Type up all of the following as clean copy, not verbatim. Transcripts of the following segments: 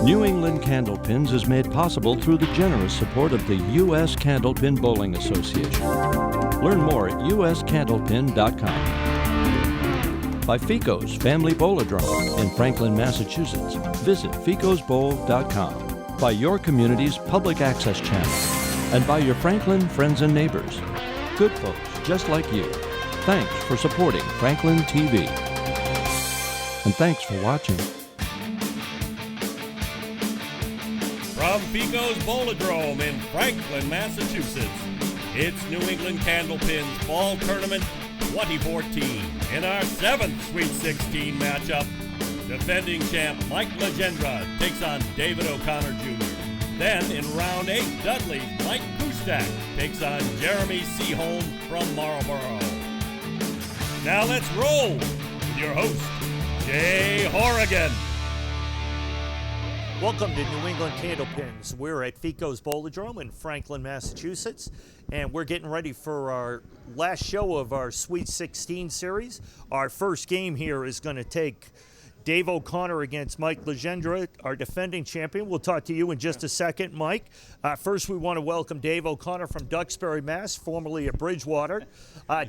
New England Candlepins is made possible through the generous support of the U.S. Candlepin Bowling Association. Learn more at uscandlepin.com. By Fico's Family Bowladrome in Franklin, Massachusetts. Visit ficosbowl.com. By your community's public access channel. And by your Franklin friends and neighbors. Good folks just like you. Thanks for supporting Franklin TV. And thanks for watching. From Fico's Bowladrome in Franklin, Massachusetts, it's New England Candlepins Fall Tournament 2014. In our 7th Sweet 16 matchup, defending champ Mike Legendre takes on David O'Connor Jr. Then in round 8, Dudley's Mike Kustak takes on Jeremy Seaholm from Marlborough. Now let's roll with your host, Jay Horrigan. Welcome to New England Candlepins. We're at Fico's Bowladrome in Franklin, Massachusetts, and we're getting ready for our last show of our Sweet 16 series. Our first game here is going to take Dave O'Connor against Mike Legendre, our defending champion. We'll talk to you in just a second, Mike. First, we want to welcome Dave O'Connor from Duxbury, Mass., formerly of Bridgewater.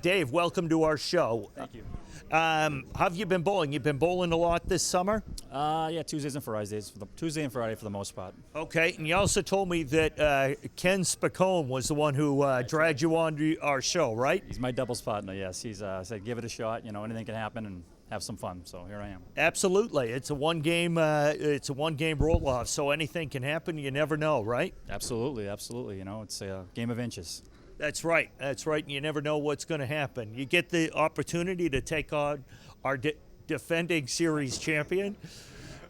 Dave, welcome to our show. Thank you. How have you been bowling? You've been bowling a lot this summer? Yeah, Tuesdays and Fridays. Tuesday and Friday for the most part. Okay, and you also told me that Ken Spicone was the one who dragged you on to our show, right? He's my doubles partner, yes. He's said, give it a shot. You know, anything can happen and have some fun. So here I am. Absolutely. It's a one-game roll-off, so anything can happen. You never know, right? Absolutely, absolutely. You know, it's a game of inches. That's right. That's right. And you never know what's going to happen. You get the opportunity to take on our defending series champion,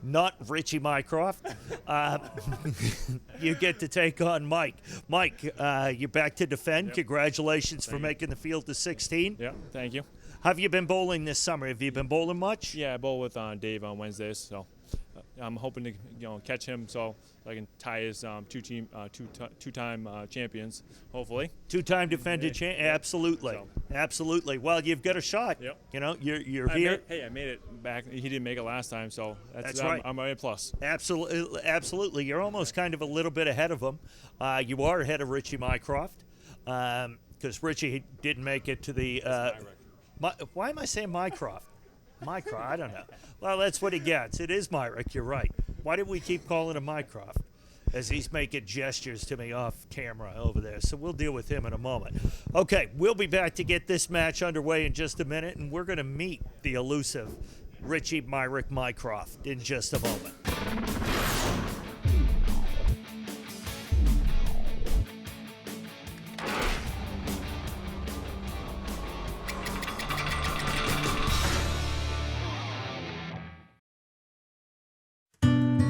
not Richie Mycroft. You get to take on Mike. Mike, you're back to defend. Yep. Congratulations for making the field to 16. Yeah, thank you. How have you been bowling this summer? Have you been bowling much? Yeah, I bowl with Dave on Wednesdays, so I'm hoping to catch him so I can tie his two-time champions, hopefully. Two-time defended champion, absolutely, So. absolutely. Well, you've got a shot. Yep. You know, you're here. I made it back. He didn't make it last time, so That's right. I'm a plus. Absolutely, absolutely. You're almost kind of a little bit ahead of him. You are ahead of Richie Mycroft because Richie didn't make it to the. Why am I saying Mycroft? Mycroft, I don't know. Well, that's what he gets. It is Myrick, you're right. Why did we keep calling him Mycroft? As he's making gestures to me off camera over there. So we'll deal with him in a moment. Okay, we'll be back to get this match underway in just a minute, and we're going to meet the elusive Richie Myrick Mycroft in just a moment.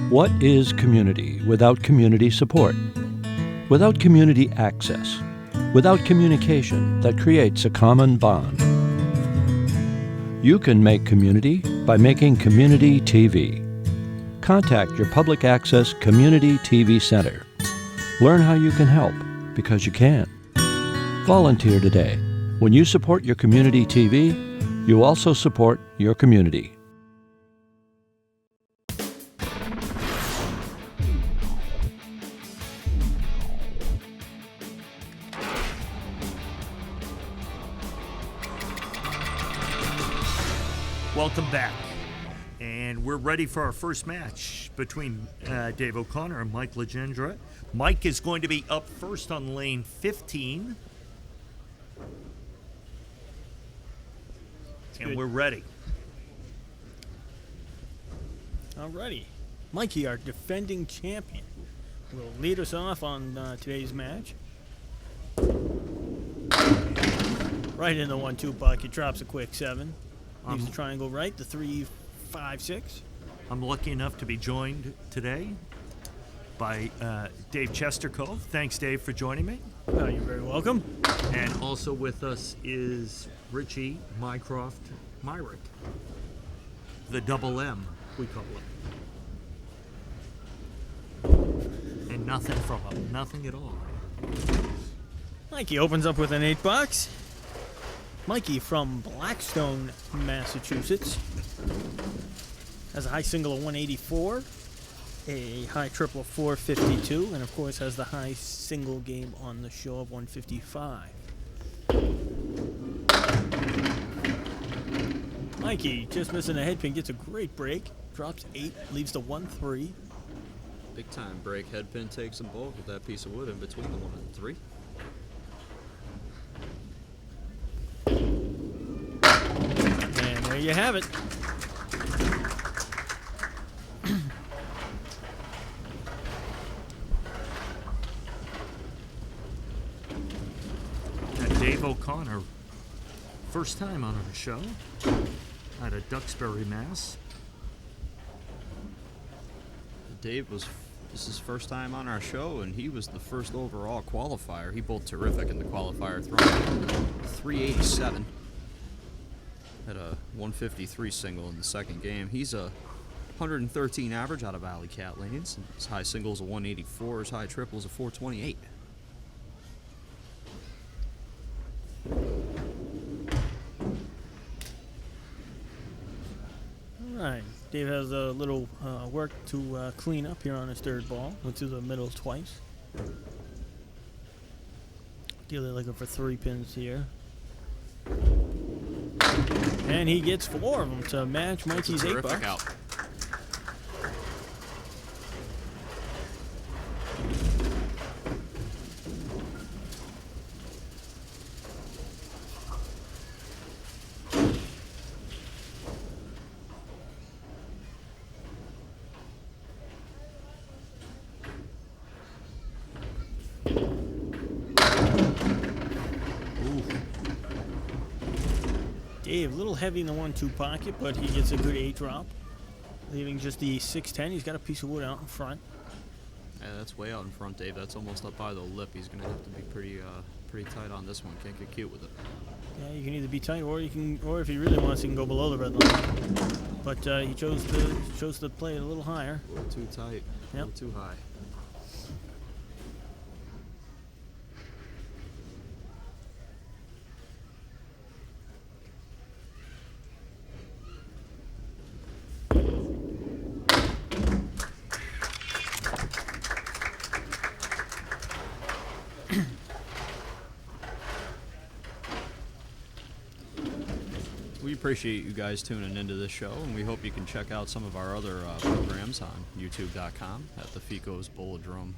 What is community without community support? Without community access? Without communication that creates a common bond? You can make community by making community TV. Contact your public access community TV center. Learn how you can help, because you can. Volunteer today. When you support your community TV, you also support your community. Welcome back. And we're ready for our first match between Dave O'Connor and Mike Legendre. Mike is going to be up first on lane 15. And we're ready. Alrighty. Mikey, our defending champion, will lead us off on today's match. Right in the 1-2 bucket. Drops a quick 7. Leaves the triangle right, the 3, 5, 6. I'm lucky enough to be joined today by Dave Chestercove. Thanks, Dave, for joining me. You're very welcome. And also with us is Richie Mycroft Myrick. The double M, we call it. And nothing from him. Nothing at all. Mikey opens up with an $8. Mikey from Blackstone, Massachusetts. Has a high single of 184. a high triple of 452, and of course has the high single game on the show of 155. Mikey just missing a head pin, gets a great break, drops 8, leaves the 1-3. Big time break. Head pin takes them both with that piece of wood in between the 1 and 3. And there you have it. Dave O'Connor, first time on our show, out of Duxbury, Mass. Dave was this is his first time on our show, and he was the first overall qualifier. He bowled terrific in the qualifier, throwing 387 at a 153 single in the second game. He's a 113 average out of Alley Cat Lanes. His high single's a 184. His high triple's a 428. All right. Dave has a little work to clean up here on his third ball. Went through the middle twice. Ideally looking for 3 pins here. And he gets 4 of them to match Mikey's 8 bucks. Out. Dave, a little heavy in the 1-2 pocket, but he gets a good 8 drop, leaving just the 6-10. He's got a piece of wood out in front. Yeah, that's way out in front, Dave. That's almost up by the lip. He's going to have to be pretty tight on this one. Can't get cute with it. Yeah, you can either be tight, or if he really wants, he can go below the red line. But he chose to play it a little higher. A little too tight. A little too high. We appreciate you guys tuning into this show, and we hope you can check out some of our other programs on youtube.com at the Ficos Bolodrome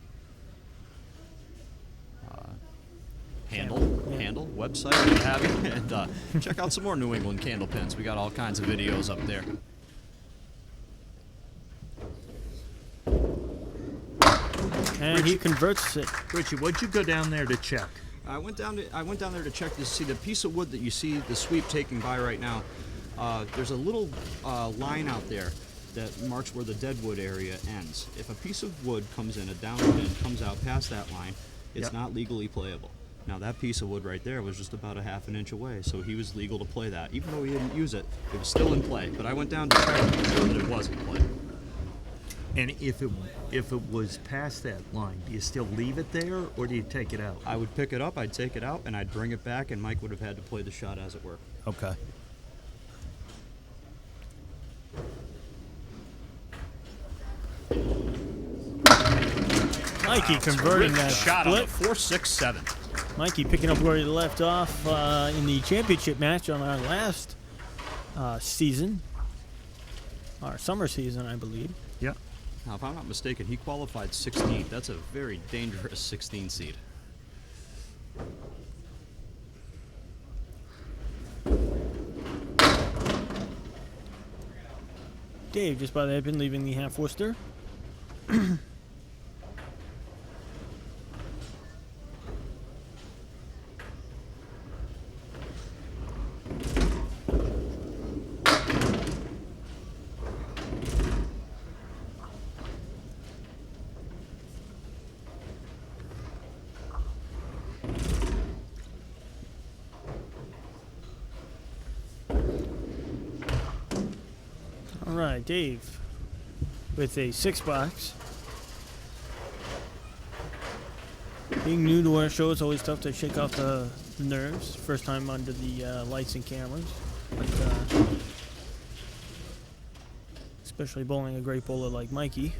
handle, website, what have you, and check out some more New England Candlepins. We got all kinds of videos up there. And he converts it. Richie, what'd you go down there to check? I went down there to check to see the piece of wood that you see the sweep taking by right now. There's a little line out there that marks where the deadwood area ends. If a piece of wood comes in, a down pin comes out past that line, it's not legally playable. Now that piece of wood right there was just about a ½ an inch away, so he was legal to play that. Even though he didn't use it, it was still in play. But I went down to check to make sure that it was in play. And if it was past that line, do you still leave it there, or do you take it out? I would pick it up, I'd take it out, and I'd bring it back, and Mike would have had to play the shot as it were. Okay. Mikey converting that Shot split. on 4-6-7. Mikey picking up where he left off in the championship match on our last season, our summer season, I believe. Yep. Now, if I'm not mistaken, he qualified 16th. That's a very dangerous 16 seed. Dave just by the head pin, leaving the half Worcester. All right, Dave with a 6-box. Being new to our show, it's always tough to shake off the nerves. First time under the lights and cameras. But, especially bowling a great bowler like Mikey.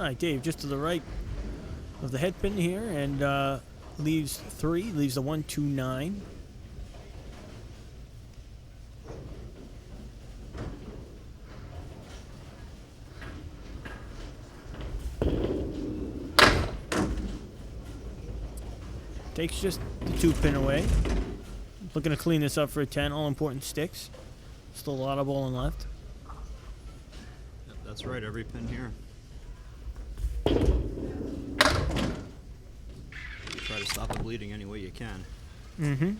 right, Dave, just to the right of the head pin here, and leaves 3, leaves the 1, 2, 9. Takes just the 2 pin away. Looking to clean this up for a 10. All important sticks. Still a lot of bowling left. Yep, that's right, every pin here. Try to stop the bleeding any way you can.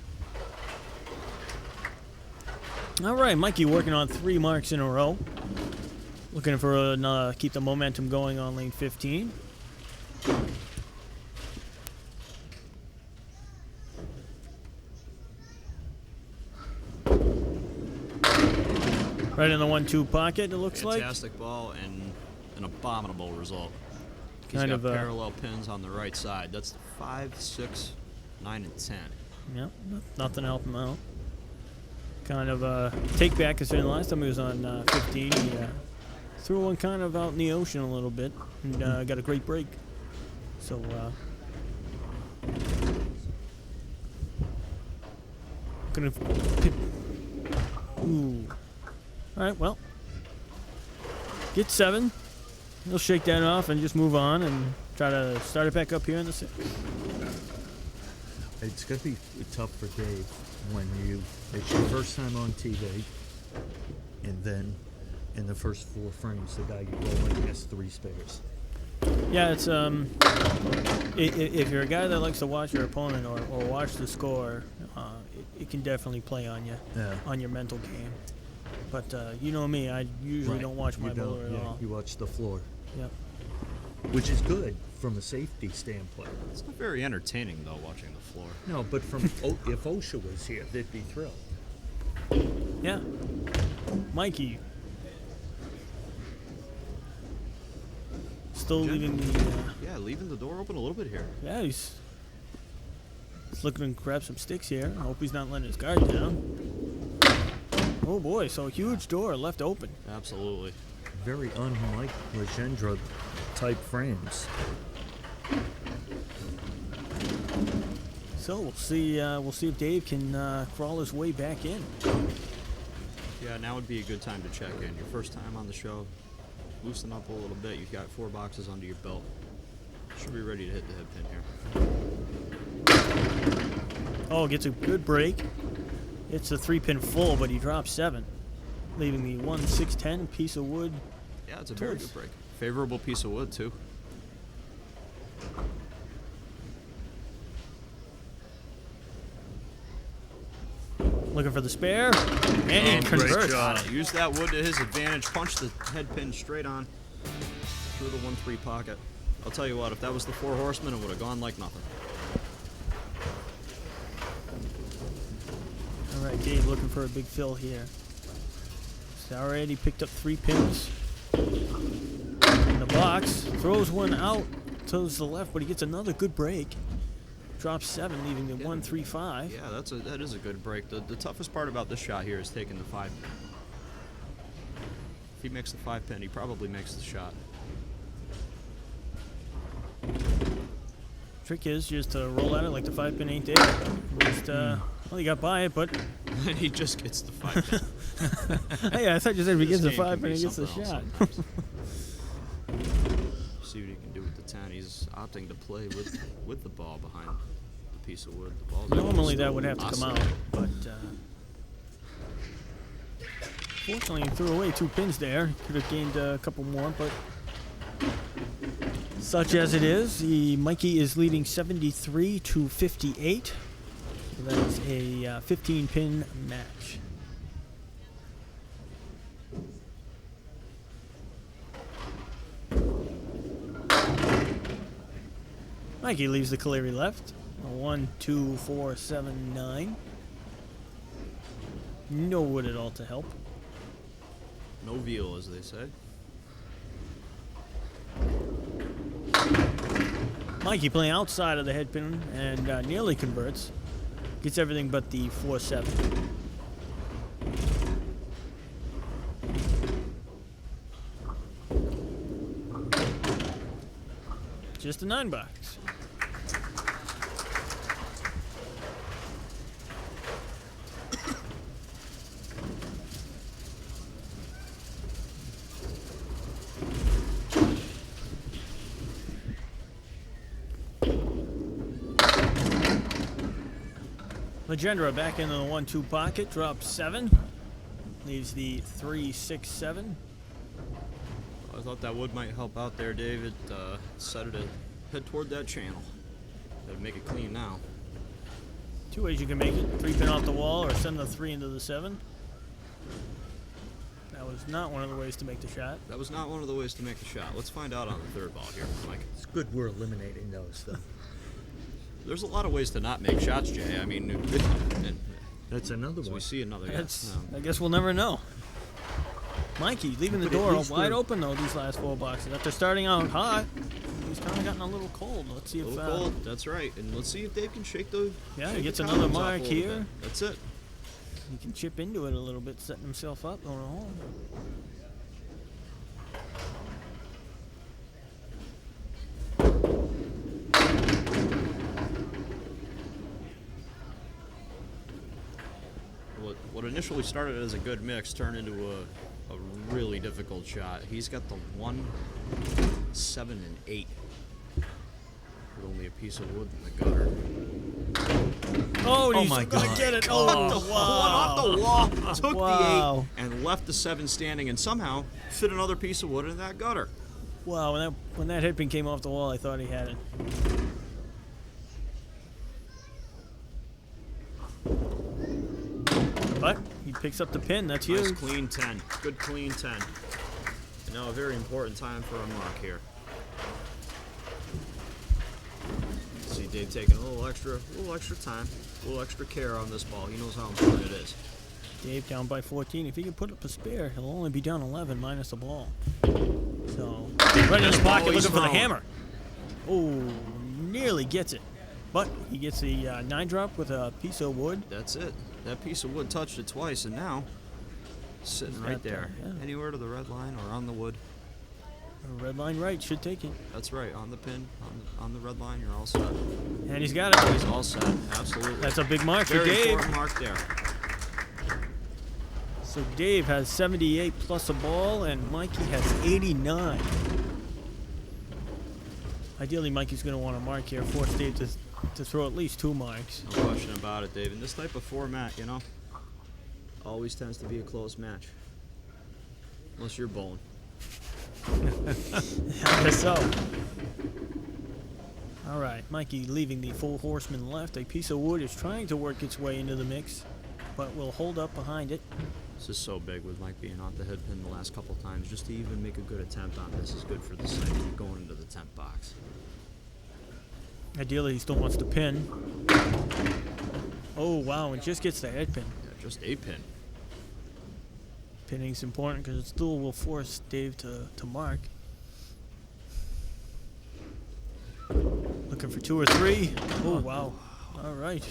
All right, Mikey working on 3 marks in a row. Looking for keep the momentum going on lane 15. Right in the 1-2 pocket, it looks like. Fantastic ball and an abominable result. He's Kind got of parallel pins on the right side. That's 5, 6, 9, and 10. Yep, nothing to help him out. Kind of take back, considering the last time he was on 15, he threw one kind of out in the ocean a little bit and got a great break. So, gonna pick. Ooh. All right, well, get 7. He'll shake that off and just move on and try to start it back up here in the 6. It's going to be tough for Dave when it's your first time on TV, and then in the first 4 frames, the guy you're rolling has 3 spares. Yeah, it's if you're a guy that likes to watch your opponent or watch the score, it can definitely play on you, on your mental game. But you know me, I usually don't watch my bowler at all. You watch the floor. Yep. Which is good from a safety standpoint. It's not very entertaining, though, watching the floor. No, but from if OSHA was here, they'd be thrilled. Yeah. Mikey. Still leaving the... yeah, leaving the door open a little bit here. Yeah, he's looking to grab some sticks here. I hope he's not letting his guard down. Oh boy, so a huge door left open. Absolutely. Very unlike Legendre type frames. So we'll see if Dave can crawl his way back in. Yeah, now would be a good time to check in. Your first time on the show, loosen up a little bit. You've got 4 boxes under your belt. Should be ready to hit the head pin here. Oh, gets a good break. It's a 3-pin full, but he drops 7, leaving the 1, 6, 10 piece of wood. Yeah, it's a very good break. Favorable piece of wood, too. Looking for the spare, and he converts. Use that wood to his advantage. Punch the head pin straight on through the 1-3 pocket. I'll tell you what, if that was the 4 horsemen, it would have gone like nothing. All right, Dave looking for a big fill here. He's already picked up 3 pins in the box. Throws one out to the left, but he gets another good break. Drops 7, leaving the 1, 3, 5. Yeah, that is a good break. The toughest part about this shot here is taking the 5 pin. If he makes the 5 pin, he probably makes the shot. Trick is just to roll at it like the 5 pin ain't there. Just, well, he got by it, but And he just gets the 5 pin. hey, I thought you said if he This gets the game 5 can pin, be he gets the something shot. else See what he can do with the 10. He's opting to play with the ball behind the piece of wood. The ball's Normally still that would have to come out, oscillating. but fortunately he threw away 2 pins there. Could have gained a couple more, but such as it is, Mikey is leading 73 to 58. So that is a 15-pin match. Mikey leaves the Caleri left. 1, 2, 4, 7, 9. No wood at all to help. No veal, as they say. Mikey playing outside of the head pin and nearly converts. Gets everything but the 4-7. just a 9 box. Legendre back into the 1-2 pocket, drops 7. Leaves the 3-6-7. I thought that wood might help out there, David. Decided to head toward that channel. Gotta make it clean now. 2 ways you can make it. 3-pin off the wall or send the 3 into the 7. That was not one of the ways to make the shot. That was not one of the ways to make the shot. Let's find out on the third ball here, Mike. It's good we're eliminating those, though. There's a lot of ways to not make shots, Jay. I mean, and That's another as we one. see another. I guess we'll never know. Mikey leaving the But at door least wide they're- open, though, these last 4 boxes. After starting out hot, he's kind of gotten a little cold. Let's see A if... little cold. That's right. And let's see if Dave can shake the. Yeah, shake he gets the another confidence off a mark little here. bit. That's it. He can chip into it a little bit, setting himself up on a hole. What initially started as a good mix turned into a really difficult shot. He's got the 1, 7, and 8. With only a piece of wood in the gutter. Oh, he's my gonna God. get it. Oh, Oh, one off the wall, took Wow. the 8, and left the 7 standing, and somehow fit another piece of wood in that gutter. Wow, when that headpin came off the wall, I thought he had it. But he picks up the pin. That's Nice huge. clean 10. Good clean 10. And now a very important time for a mark here. See Dave taking a little extra time, a little extra care on this ball. He knows how important it is. Dave down by 14. If he can put up a spare, he'll only be down 11 minus the ball. So, right in his pocket always looking for the thrown. hammer. Oh, nearly gets it. But he gets the 9 drop with a piece of wood. That's it. That piece of wood touched it twice, and now sitting He's right got there. that, yeah. Anywhere to the red line or on the wood. Red line right, should take it. That's right. On the pin, on the red line, you're all set. And he's got it. He's all set. Absolutely. That's a big mark for very Dave. important mark there. So Dave has 78 plus a ball, and Mikey has 89. Ideally, Mikey's going to want to mark here, force Dave to throw at least 2 marks. No question about it, Dave. In this type of format, always tends to be a close match. Unless you're bowling. I guess so. All right, Mikey leaving the 4 horseman left. A piece of wood is trying to work its way into the mix, but will hold up behind it. This is so big with Mike being off the head pin the last couple times. Just to even make a good attempt on this is good for the site going into the 10th box. Ideally, he still wants to pin. Oh, wow, and just gets the head pin. Yeah, just a pin. Pinning's important because it still will force Dave to mark. Looking for 2 or 3. Oh, wow. All right.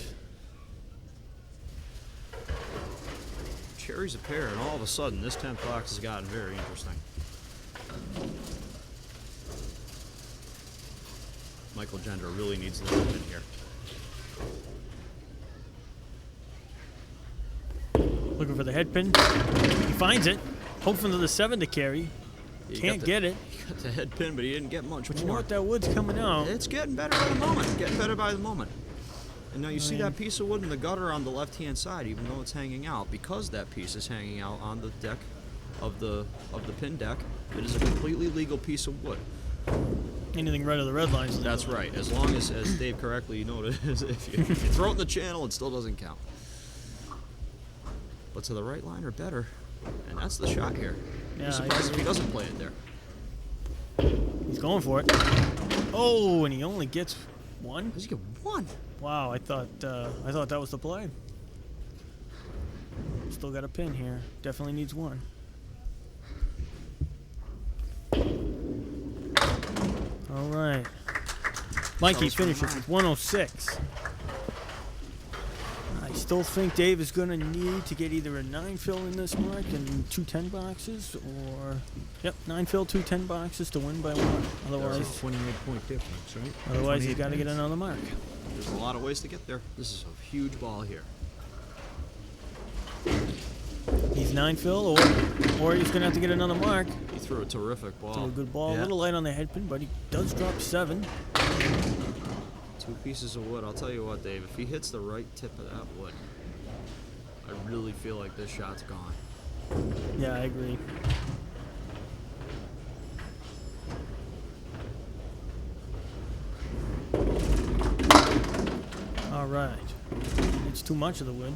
Cherry's a pair, and all of a sudden, this 10th box has gotten very interesting. Michael Legendre really needs the help in here. Looking for the head pin. He finds it. Hoping for the 7 to carry. He Can't got get it. He got the head pin, but he didn't get much But more. you know what? That wood's coming out. It's getting better by the moment. Getting better by the moment. And now you see that piece of wood in the gutter on the left-hand side, even though it's hanging out. Because that piece is hanging out on the deck of the pin deck, it is a completely legal piece of wood. Anything right of the red lines. That's right. As long as Dave correctly noted, if you throw it in the channel, it still doesn't count. But to the right line or better, and that's the shot here. Yeah, I'm surprised if he doesn't play it there. He's going for it. Oh, and he only gets 1. Does he get 1? Wow, I thought that was the play. Still got a pin here. Definitely needs 1. All right. Mikey Sells for finishes 9. with 106. Nice still think Dave is going to need to get either a 9 fill in this mark and 2 10 boxes, or 9 fill, 2 10 boxes to win by 1. There's Otherwise, a 28-point difference, right? otherwise he's 28 got to get pins. another mark. There's a lot of ways to get there. This is a huge ball here. He's 9 fill, or he's going to have to get another mark. He threw a terrific ball. Threw a good ball, a Yeah. little light on the head pin, but he does drop 7. 2 pieces of wood. I'll tell you what, Dave, if he hits the right tip of that wood, I really feel like this shot's gone. Yeah, I agree. All right. It's too much of the wood.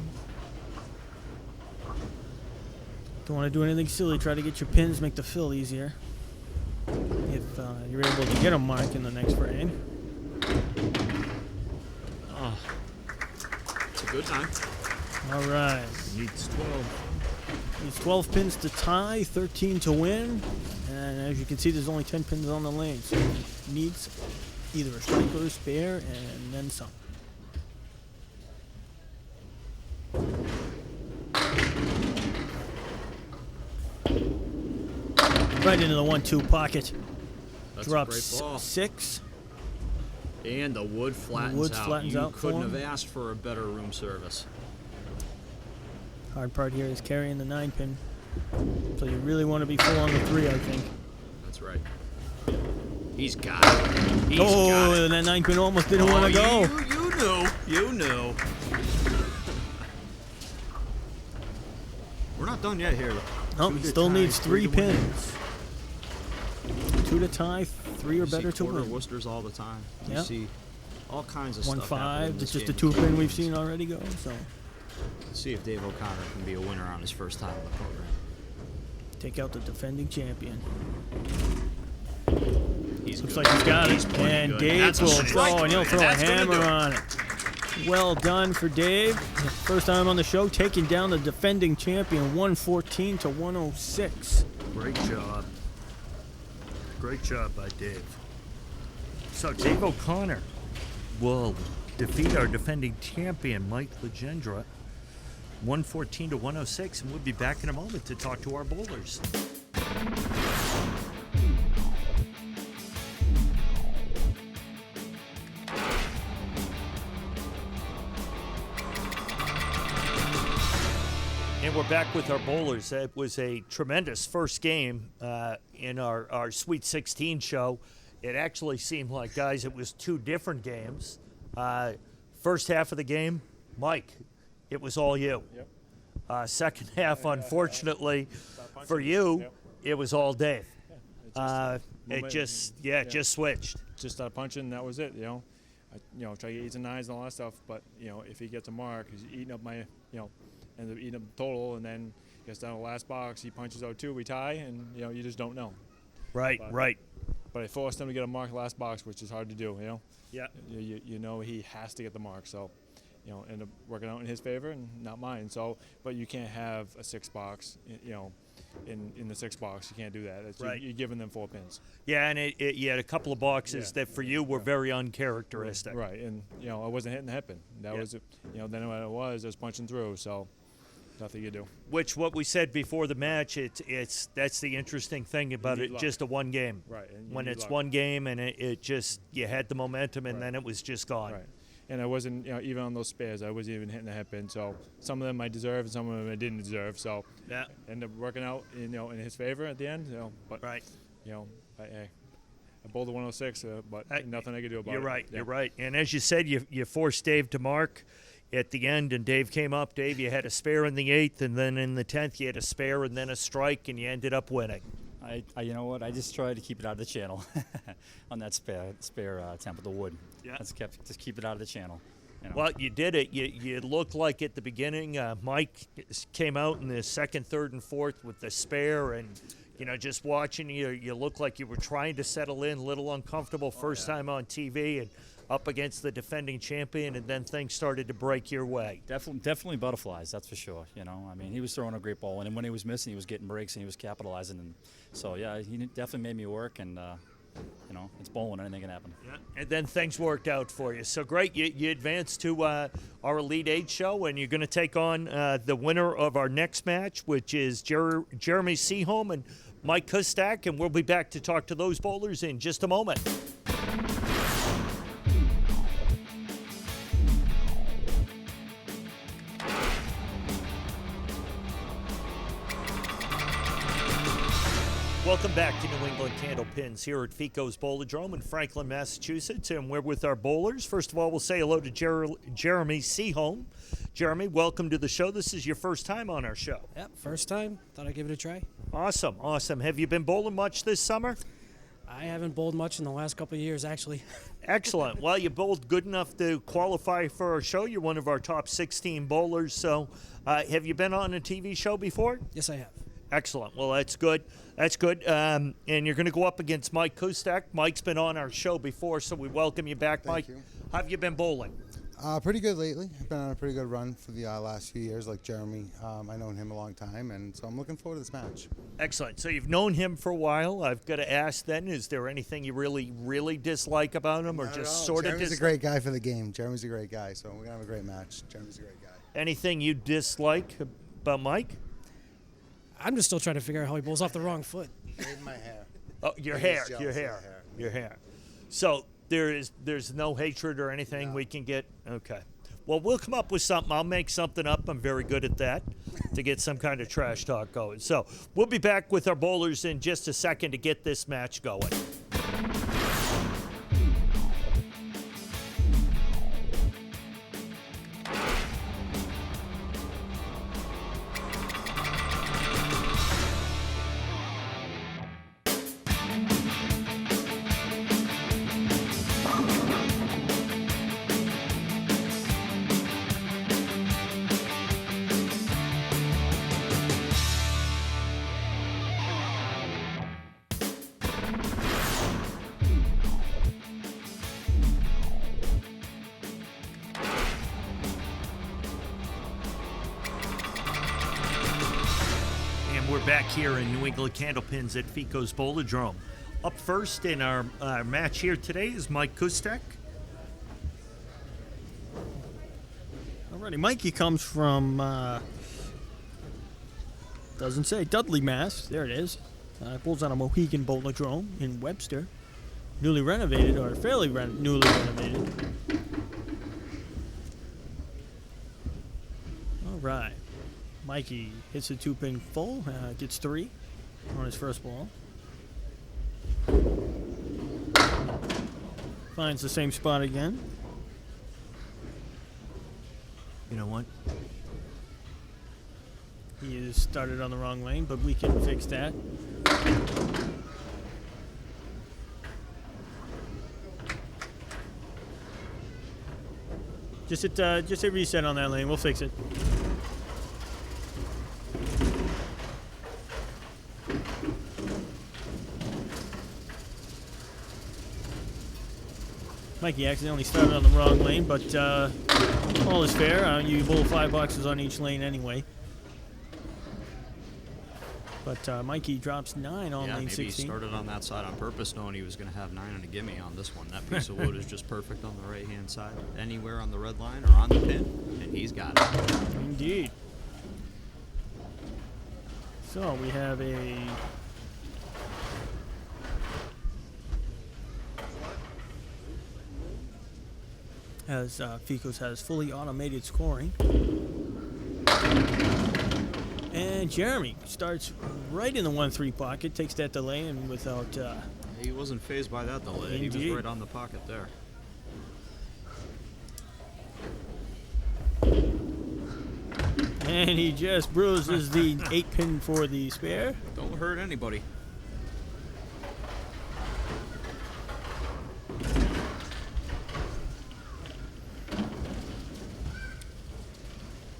Don't want to do anything silly. Try to get your pins, make the fill easier. If you're able to get a mark in the next frame. It's a good time. All right. Needs 12. It's 12 pins to tie, 13 to win. And as you can see, there's only 10 pins on the lane. So it needs either a strike or a spare, and then some. Right into the 1-2 pocket. That's a Drops great ball. 6. And the wood flattens wood out. flattens you out for couldn't him. have asked for a better room service. Hard part here is carrying the 9 pin. So you really want to be full on the 3, I think. That's right. He's got it. He's got Oh, it. that 9 pin almost didn't want to go. You knew. You knew. We're not done yet here. Nope, Two he to still tie, needs 3 3 to win. pins. 2 to tie, 3 or You see better to quarter win. Worcesters all the time. You Yep. see all kinds of 1-5, stuff happening in it's this just a game. 2 pin we've seen already go. So Let's see if Dave O'Connor can be a winner on his first time in the program. take out the defending champion. He's Looks good. like he's got He's it. pretty And good. Dave That's a will strike, throw, and he'll and throw a that's gonna do hammer it. on it. Well done for Dave. First time on the show, taking down the defending champion, 114 to 106. Great job. Great job by Dave. So Dave O'Connor will defeat our defending champion, Mike Legendre, 114 to 106, and we'll be back in a moment to talk to our bowlers. And we're back with our bowlers. It was a tremendous first game in our Sweet 16 show. It actually seemed like, guys, it was 2 different games. First half of the game, Mike, it was all you. Yep. Second half, unfortunately, for you, it was all Dave. It just switched. Just started punching, that was it, you know. Try to get 8s and 9s and all that stuff, but, if he gets a mark, he's eating up my, ends up eating up the total, and then gets down to the last box, he punches out 2, we tie, and, you just don't know. Right. But I forced him to get a mark last box, which is hard to do, Yeah. You know he has to get the mark, so, end up working out in his favor and not mine. So, but you can't have a 6 box, in the 6 box. You can't do that. Right. You're giving them 4 pins. Yeah, and you had a couple of boxes that for you were very uncharacteristic. Right, and, I wasn't hitting the head pin. That was, then what it was punching through, so nothing you do. Which, what we said before the match, that's the interesting thing about need it, luck. just a one game. Right. And you When need it's luck. one game and it just, you had the momentum and Right. then it was just gone. Right. And I wasn't, even on those spares, I wasn't even hitting the head pin. So some of them I deserved and some of them I didn't deserve. So Yeah. ended up working out, in his favor at the end. But Right. I bowled a 106, but nothing I could do about it. You're right. Yeah. You're right. And as you said, you forced Dave to mark at the end, and Dave came up. Dave, you had a spare in the 8th, and then in the 10th, you had a spare and then a strike, and you ended up winning. I you know what? I just tried to keep it out of the channel on that spare attempt with the wood. Yeah. Just keep it out of the channel. Well, you did it. You looked like at the beginning, Mike came out in the 2nd, 3rd, and 4th with the spare, and just watching you looked like you were trying to settle in, a little uncomfortable first time on TV, and up against the defending champion, and then things started to break your way. Definitely butterflies, that's for sure. He was throwing a great ball, and when he was missing, he was getting breaks and he was capitalizing. And so, yeah, he definitely made me work, and you know, it's bowling. Anything can happen. Yeah. And then things worked out for you. So great. You advanced to our Elite Eight show, and you're going to take on the winner of our next match, which is Jeremy Seaholm and Mike Kustak, and we'll be back to talk to those bowlers in just a moment. Welcome back to New England Candlepins here at Fico's Bowlerdrome in Franklin, Massachusetts, and we're with our bowlers. First of all, we'll say hello to Jeremy Seaholm. Jeremy, welcome to the show. This is your first time on our show. Yep, first time. Thought I'd give it a try. Awesome, awesome. Have you been bowling much this summer? I haven't bowled much in the last couple of years, actually. Excellent. Well, you bowled good enough to qualify for our show. You're one of our top 16 bowlers. So have you been on a TV show before? Yes, I have. Excellent. Well, that's good. That's good. And you're going to go up against Mike Kustak. Mike's been on our show before, so we welcome you back, Mike. Thank you. How have you been bowling? Pretty good lately. I've been on a pretty good run for the last few years, like Jeremy. I've known him a long time, and so I'm looking forward to this match. Excellent. So you've known him for a while. I've got to ask then, is there anything you really, really dislike about him, or Not at just all. sort of Jeremy's a great guy for the game. Jeremy's a great guy, so we're going to have a great match. Jeremy's a great guy. Anything you dislike about Mike? I'm just still trying to figure out how he bowls off the wrong foot. Shaving my hair. Oh, your He's hair, jealous your of hair, the hair. your hair. So there's no hatred or anything we can get? Okay. Well, we'll come up with something. I'll make something up. I'm very good at that, to get some kind of trash talk going. So we'll be back with our bowlers in just a second to get this match going. We're back here in New England Candlepins at Fico's Bowlerdrome. Up first in our match here today is Mike Kustak. Alrighty, Mikey comes from, doesn't say, Dudley, Mass. There it is. Bowls on a Mohegan Bowlerdrome in Webster. Newly renovated, or fairly newly renovated. Alright. Mikey hits a 2-pin full, gets 3 on his first ball. Finds the same spot again. You know what? He is started on the wrong lane, but we can fix that. Just hit reset on that lane. We'll fix it. Mikey accidentally started on the wrong lane, but all is fair. You bowl 5 boxes on each lane anyway. But Mikey drops 9 on lane maybe 16. he started on that side on purpose, knowing he was going to have 9 and a gimme on this one. That piece of wood is just perfect on the right-hand side, anywhere on the red line or on the pin, and he's got it. Indeed. So we have a Fico's has fully automated scoring. And Jeremy starts right in the 1-3 pocket, takes that delay, and without... He wasn't phased by that delay. He Indeed. was right on the pocket there. And he just bruises the 8-pin for the spare. Don't hurt anybody.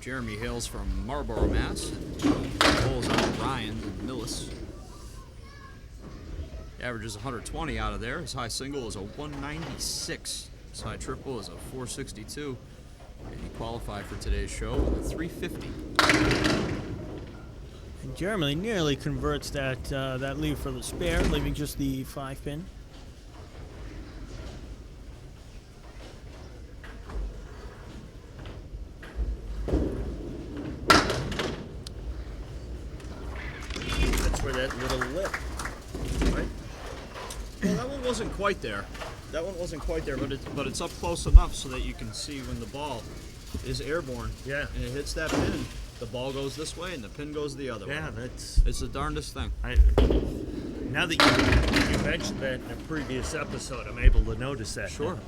Jeremy hails from Marlborough, Mass. Bowls on Ryan and Millis. Averages 120 out of there. His high single is a 196. His high triple is a 462. And he qualified for today's show with a 350. And Jeremy nearly converts that lead for the spare, leaving just the 5-pin. over that little lip. Right? Well, that one wasn't quite there. That one wasn't quite there, but it's up close enough so that you can see when the ball is airborne. Yeah. And it hits that pin, the ball goes this way and the pin goes the other way. Yeah, that's. It's the darndest thing. Now that you mentioned that in a previous episode, I'm able to notice that. Sure. now.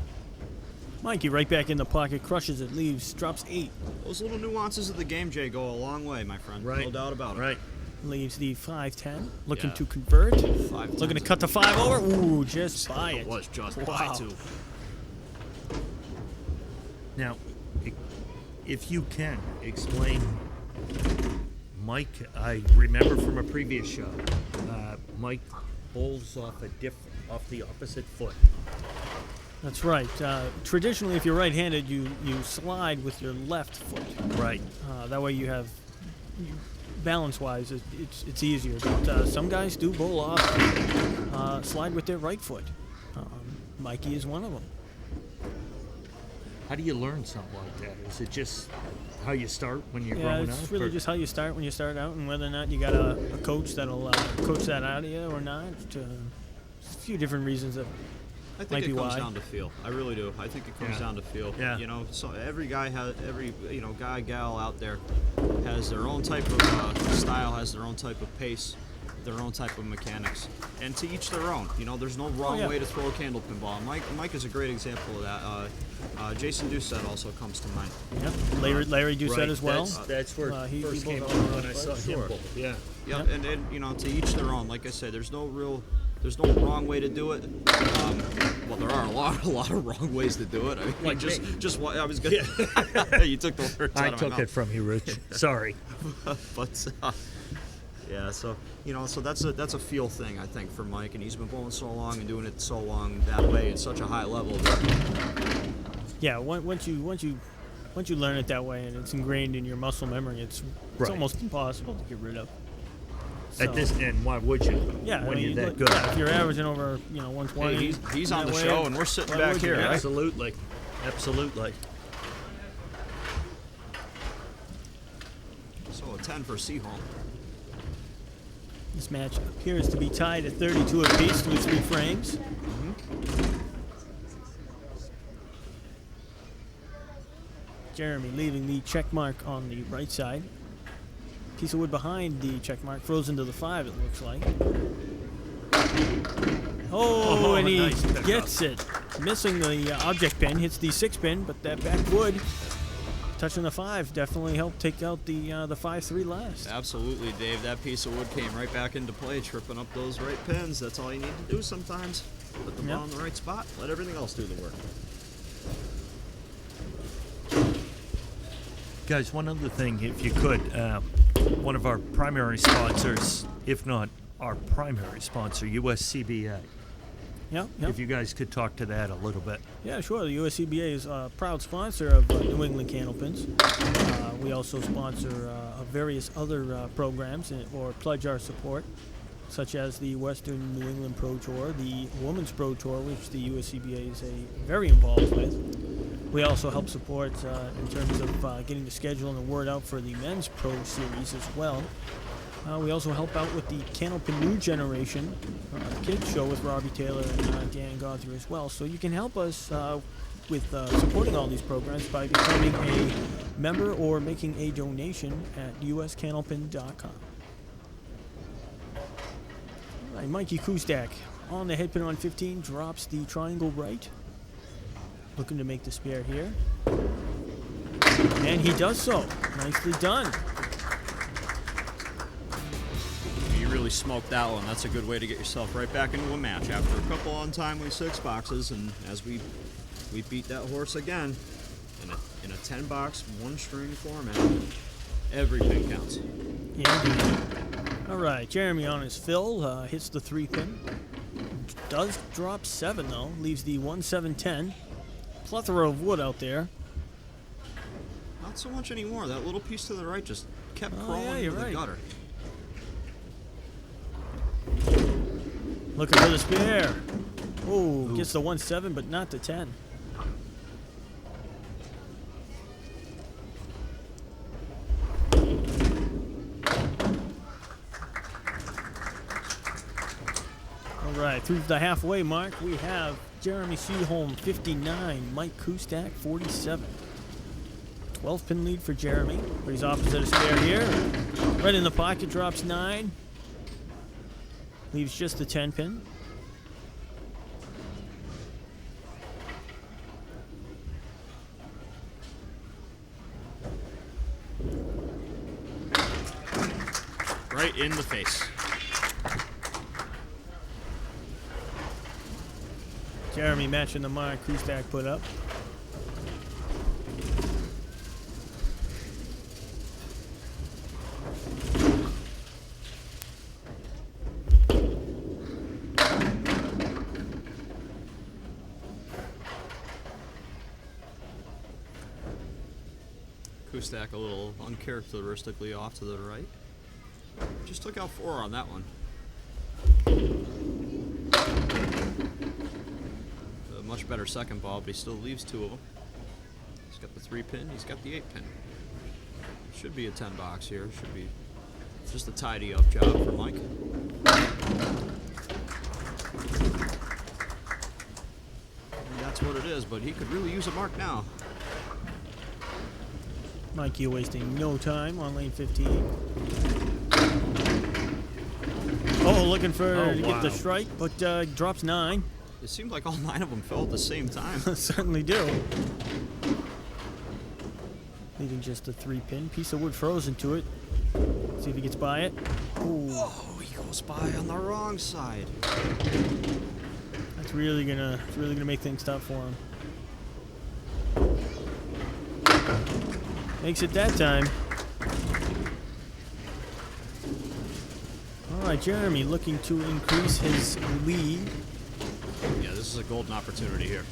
Mikey right back in the pocket, crushes it, leaves, drops 8. Those little nuances of the game, Jay, go a long way, my friend. Right. No doubt about it. Right. Leaves the 5-10, looking Yeah. to convert. 5-10. Looking to cut the 5 over. Ooh, just by It it. was just Wow. by 2. Now, if you can explain, Mike, I remember from a previous show, Mike bowls off off the opposite foot. That's right. Traditionally, if you're right-handed, you slide with your left foot. Right. That way you have, balance-wise, it's easier. But some guys do bowl off, slide with their right foot. Mikey is one of them. How do you learn something like that? Is it just how you start when you're Yeah, growing it's up? really or- just how you start when you start out, and whether or not you got a coach that'll coach that out of you or not. A few different reasons that I think might be it comes why. down to feel. I really do. I think it comes Yeah. down to feel. Yeah. You know, so every guy guy, gal out there has their own type of style, has their own type of pace, their own type of mechanics, and to each their own. You know, there's no wrong yeah. way to throw a candlepin ball. Mike is a great example of that. Jason Doucette also comes to mind. Yep. Larry Doucette Right, as well. That's where He it first bowls came off up the when I right saw foot. him Sure. bowl. Yeah. Yep. And you know, to each their own. Like I said, there's no wrong way to do it. Well, there are a lot of wrong ways to do it. I mean, Like just what I was gonna. You took the words I out of my took mouth. it from you, Rich. Sorry. But yeah, so you know, so that's a feel thing, I think, for Mike, and he's been bowling so long and doing it so long that way at such a high level. Yeah, once you learn it that way and it's ingrained in your muscle memory, it's Right. almost impossible to get rid of. At So, this end, why would you? yeah, when I mean, you're that look, good. yeah, if you're averaging over 120, Hey, he's on that the way, show, and we're sitting why back would you? here, right? Absolutely. Absolutely. So a 10 for Seaholm. This match appears to be tied at 32 apiece with 3 frames. Jeremy leaving the check mark on the right side. Piece of wood behind the check mark, frozen to the 5, it looks like. Oh, and he nice pickup. gets it. Missing the object pin, hits the 6 pin, but that back wood touching the 5 definitely helped take out the 5-3 last. Absolutely, Dave. That piece of wood came right back into play, tripping up those right pins. That's all you need to do sometimes. Put the ball in the right spot. Let everything else do the work. Guys, one other thing, if you could, one of our primary sponsors, if not our primary sponsor, USCBA. Yeah. If you guys could talk to that a little bit. Yeah, sure. The USCBA is a proud sponsor of New England Candlepins. We also sponsor various other programs or pledge our support, such as the Western New England Pro Tour, the Women's Pro Tour, which the USCBA is very involved with. We also help support in terms of getting the schedule and the word out for the Men's Pro Series as well. We also help out with the Candlepin New Generation Kids Show with Robbie Taylor and Dan Gothard as well. So you can help us with supporting all these programs by becoming a member or making a donation at uscandlepin.com. All right, Mikey Kustak on the head pin on 15, drops the triangle right. Looking to make the spare here. And he does so. Nicely done. You really smoked that one. That's a good way to get yourself right back into a match after a couple untimely 6 boxes. And as we beat that horse again in a 10-box, 1-string format, every pin counts. Yeah. All right, Jeremy on his fill, hits the 3 pin. Does drop 7 though, leaves the 1-7-10. Plethora of wood out there. Not so much anymore. That little piece to the right just kept crawling yeah, you're into the right. gutter. Looking for the spare. Oh, gets the 1-7, but not the 10. All right, through the halfway mark, we have Jeremy Seaholm 59, Mike Kustak 47. 12-pin lead for Jeremy, but he's opposite a spare here. Right in the pocket, drops 9. Leaves just the 10-pin. Right in the face. Jeremy matching the mark Kustak put up. Kustak a little uncharacteristically off to the right. Just took out 4 on that one. A much better second ball, but he still leaves 2 of them. He's got the 3-pin, he's got the 8-pin. Should be a 10 box here. Should be just a tidy up job for Mike. And that's what it is, but he could really use a mark now. Mikey wasting no time on lane 15. Oh, looking for to get the strike, but drops 9. It seemed like all 9 of them fell at the same time. Certainly do. Leaving just a 3-pin. Piece of wood frozen to it. See if he gets by it. Ooh. Oh, he goes by on the wrong side. That's really gonna make things tough for him. Makes it that time. All right, Jeremy looking to increase his lead. Yeah, this is a golden opportunity here.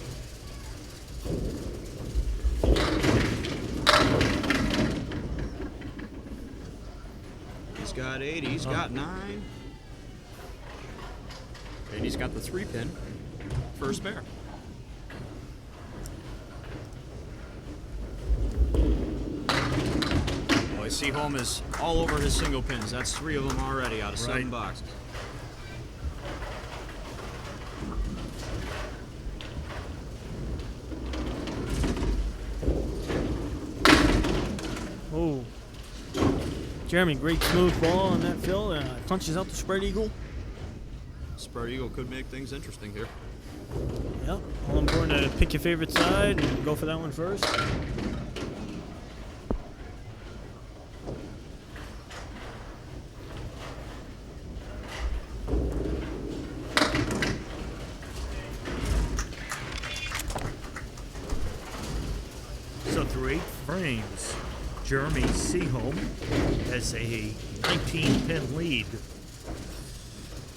He's got 8, he's got 9. And he's got the 3-pin for a spare. Boy, Seaholm is all over his single pins. That's 3 of them already out of 7 boxes. Oh. Jeremy, great smooth ball on that fill. Punches out the spread eagle. Spread eagle could make things interesting here. Yep. All important to pick your favorite side and go for that one first. So through 8 frames, Jeremy Seaholm has a 19-pin lead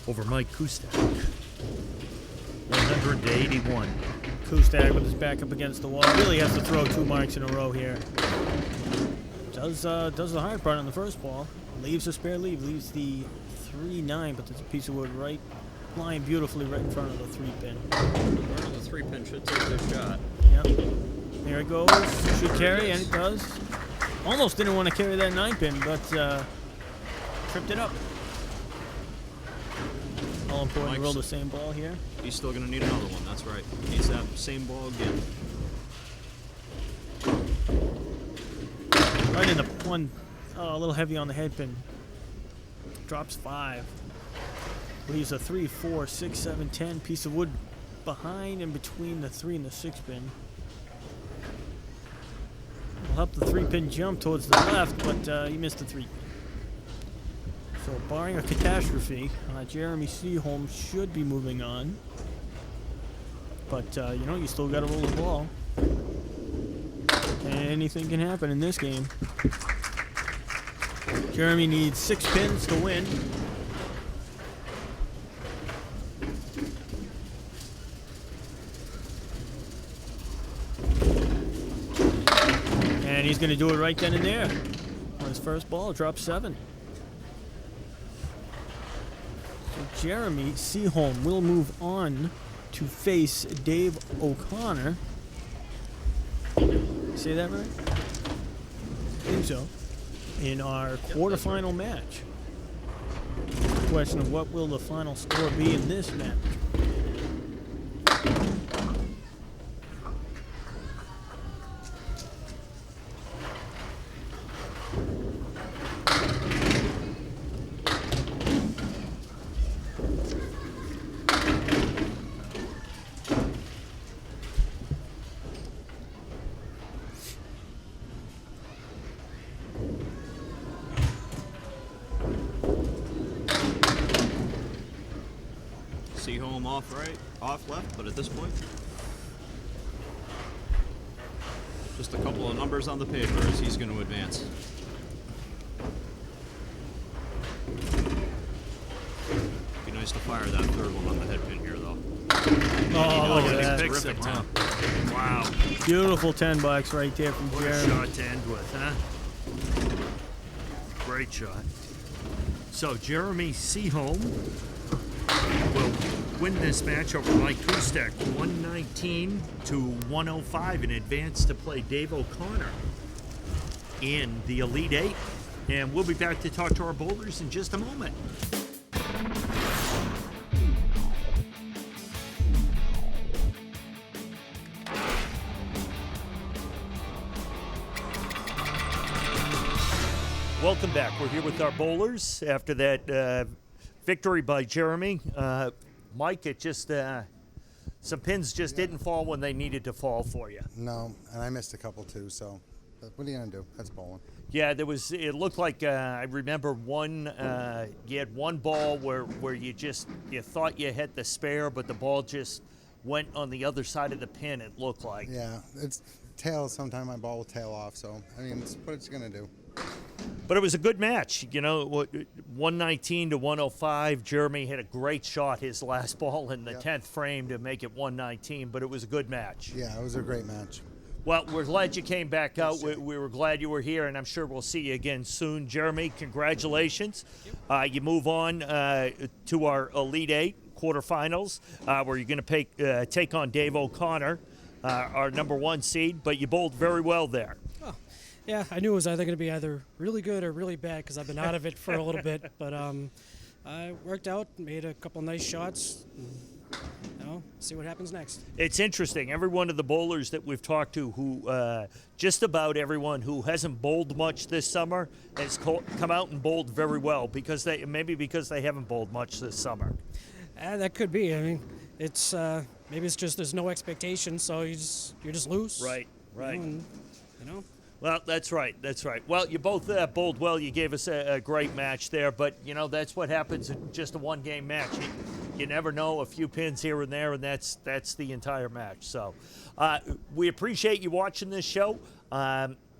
over Mike Kustak. 100-81. Kustak with his back up against the wall. Really has to throw 2 marks in a row here. Does the hard part on the first ball. Leaves a spare leave. Leaves the 3-9, but there's a piece of wood right, lying beautifully right in front of the 3-pin. The 3-pin should take this shot. Yep. There it goes. Should carry, and it does. Almost didn't want to carry that 9-pin, but tripped it up. All important to roll the same ball here. He's still going to need another one, that's right. Needs that same ball again. Right in the one, a little heavy on the head pin. Drops 5. Leaves a 3, 4, 6, 7, 10. Piece of wood behind and between the 3 and the 6-pin. Will help the 3-pin jump towards the left, but he missed the 3-pin. So barring a catastrophe, Jeremy Seaholm should be moving on. But, you still got to roll the ball. Anything can happen in this game. Jeremy needs 6 pins to win. And he's going to do it right then and there. On his first ball, drop 7. So Jeremy Seaholm will move on to face Dave O'Connor. Say that right? I think so. In our quarterfinal match. question of what will the final score be in this match. Seaholm off right, off left, but at this point, just a couple of numbers on the paper as he's going to advance. Be nice to fire that third one on the head pin here, though. Oh, look at that. Terrific, huh? Wow. Beautiful 10 bucks right there from What a Jeremy. shot to end with, huh? Great shot. So Jeremy Seaholm will win this match over Mike Kustak, 119 to 105, and advance to play Dave O'Connor in the Elite Eight. And we'll be back to talk to our bowlers in just a moment. Welcome back. We're here with our bowlers after that victory by Jeremy. Mike, it just some pins just didn't fall when they needed to fall for you. No, and I missed a couple too. So, but what are you gonna do? That's bowling. Yeah, there was. It looked like I remember one. You had one ball where you thought you hit the spare, but the ball just went on the other side of the pin. It looked like. Yeah, it's tail. Sometimes my ball will tail off. So I mean, it's what it's gonna do. But it was a good match, 119 to 105. Jeremy hit a great shot his last ball in the 10th frame to make it 119, but it was a good match. Yeah, it was a great match. Well, we're glad you came back out. We were glad you were here, and I'm sure we'll see you again soon. Jeremy, congratulations. You move on to our Elite Eight quarterfinals, where you're going to take on Dave O'Connor, our number 1 seed, but you bowled very well there. Yeah, I knew it was either going to be either really good or really bad because I've been out of it for a little bit. But I worked out, made a couple nice shots. And, see what happens next. It's interesting. Every one of the bowlers that we've talked to, who just about everyone who hasn't bowled much this summer, has come out and bowled very well because they haven't bowled much this summer. That could be. I mean, it's maybe it's just there's no expectation, so you're just loose. Right. You know. Well, that's right. Well, you both bowled well. You gave us a great match there, but, that's what happens in just a one-game match. You never know, a few pins here and there, and that's the entire match. So we appreciate you watching this show.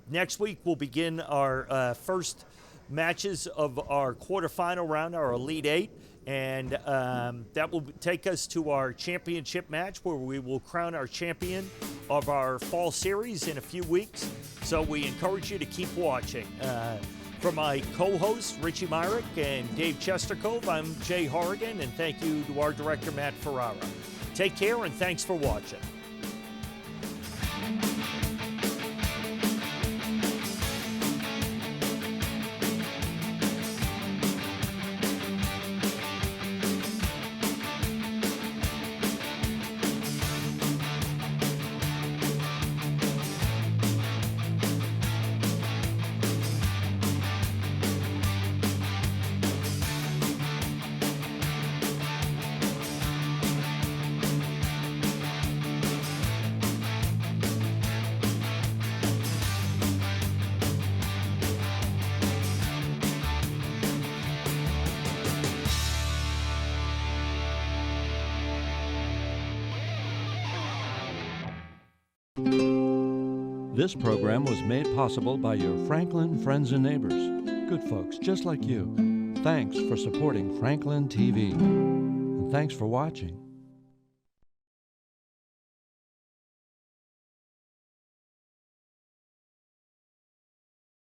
Next week, we'll begin our first matches of our quarterfinal round, our Elite Eight, and that will take us to our championship match where we will crown our champion of our fall series in a few weeks. So we encourage you to keep watching. For my co-hosts, Richie Myrick and Dave Chestercove, I'm Jay Horrigan, and thank you to our director, Matt Ferrara. Take care, and thanks for watching. This program was made possible by your Franklin friends and neighbors, good folks just like you. Thanks for supporting Franklin TV. And thanks for watching.